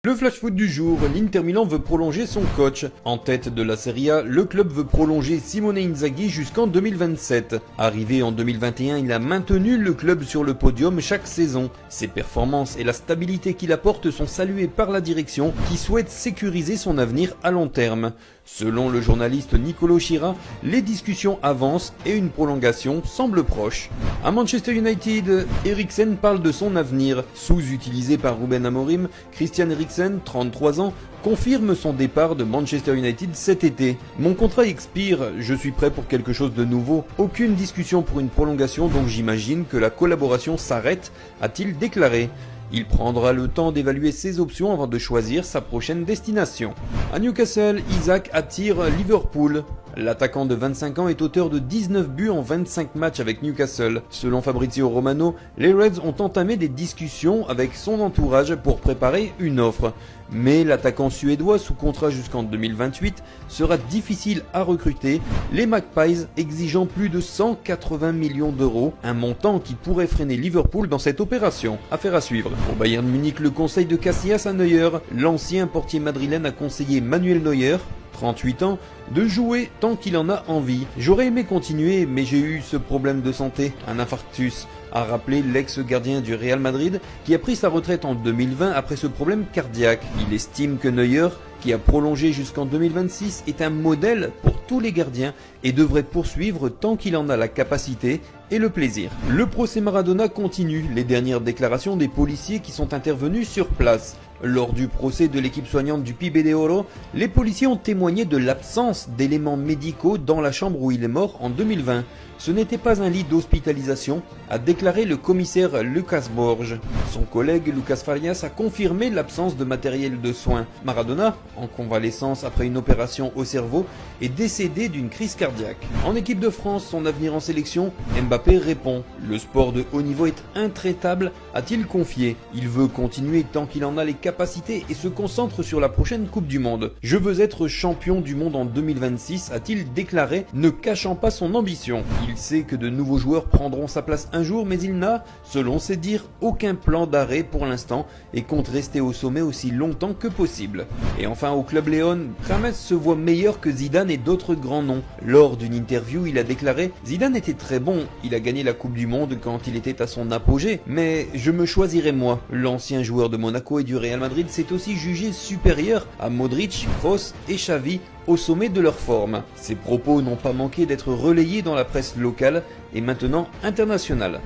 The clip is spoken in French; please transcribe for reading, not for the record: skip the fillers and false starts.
Le flash foot du jour, l'Inter Milan veut prolonger son coach. En tête de la Serie A, le club veut prolonger Simone Inzaghi jusqu'en 2027. Arrivé en 2021, il a maintenu le club sur le podium chaque saison. Ses performances et la stabilité qu'il apporte sont saluées par la direction qui souhaite sécuriser son avenir à long terme. Selon le journaliste Nicolo Schira, les discussions avancent et une prolongation semble proche. À Manchester United, Eriksen parle de son avenir. Sous-utilisé par Ruben Amorim, Christian Eriksen, 33 ans, confirme son départ de Manchester United cet été. Mon contrat expire, je suis prêt pour quelque chose de nouveau. Aucune discussion pour une prolongation, donc j'imagine que la collaboration s'arrête, a-t-il déclaré. Il prendra le temps d'évaluer ses options avant de choisir sa prochaine destination. À Newcastle, Isak attire Liverpool. L'attaquant de 25 ans est auteur de 19 buts en 25 matchs avec Newcastle. Selon Fabrizio Romano, les Reds ont entamé des discussions avec son entourage pour préparer une offre. Mais l'attaquant suédois sous contrat jusqu'en 2028 sera difficile à recruter, les Magpies exigeant plus de 180 millions d'euros, un montant qui pourrait freiner Liverpool dans cette opération. Affaire à suivre. Au Bayern Munich, le conseil de Casillas à Neuer, l'ancien portier madrilène a conseillé Manuel Neuer, 38 ans, de jouer tant qu'il en a envie. J'aurais aimé continuer, mais j'ai eu ce problème de santé, un infarctus, a rappelé l'ex-gardien du Real Madrid qui a pris sa retraite en 2020 après ce problème cardiaque. Il estime que Neuer, qui a prolongé jusqu'en 2026, est un modèle pour tous les gardiens et devrait poursuivre tant qu'il en a la capacité et le plaisir. Le procès Maradona continue, les dernières déclarations des policiers qui sont intervenus sur place. Lors du procès de l'équipe soignante du Pibe de Oro, les policiers ont témoigné de l'absence d'éléments médicaux dans la chambre où il est mort en 2020. Ce n'était pas un lit d'hospitalisation, a déclaré le commissaire Lucas Borges. Son collègue Lucas Farias a confirmé l'absence de matériel de soins. Maradona, en convalescence après une opération au cerveau, est décédé d'une crise cardiaque. En équipe de France, son avenir en sélection, Mbappé répond. Le sport de haut niveau est intraitable, a-t-il confié. Il veut continuer tant qu'il en a les capacités et se concentre sur la prochaine Coupe du Monde. Je veux être champion du monde en 2026, a-t-il déclaré, ne cachant pas son ambition. Il sait que de nouveaux joueurs prendront sa place un jour, mais il n'a, selon ses dires, aucun plan d'arrêt pour l'instant et compte rester au sommet aussi longtemps que possible. Et enfin au Club Léon, James se voit meilleur que Zidane et d'autres grands noms. Lors d'une interview, il a déclaré « Zidane était très bon, il a gagné la Coupe du Monde quand il était à son apogée, mais je me choisirais moi. » L'ancien joueur de Monaco et du Real Madrid s'est aussi jugé supérieur à Modric, Kroos et Xavi au sommet de leur forme. Ces propos n'ont pas manqué d'être relayés dans la presse locale et maintenant internationale.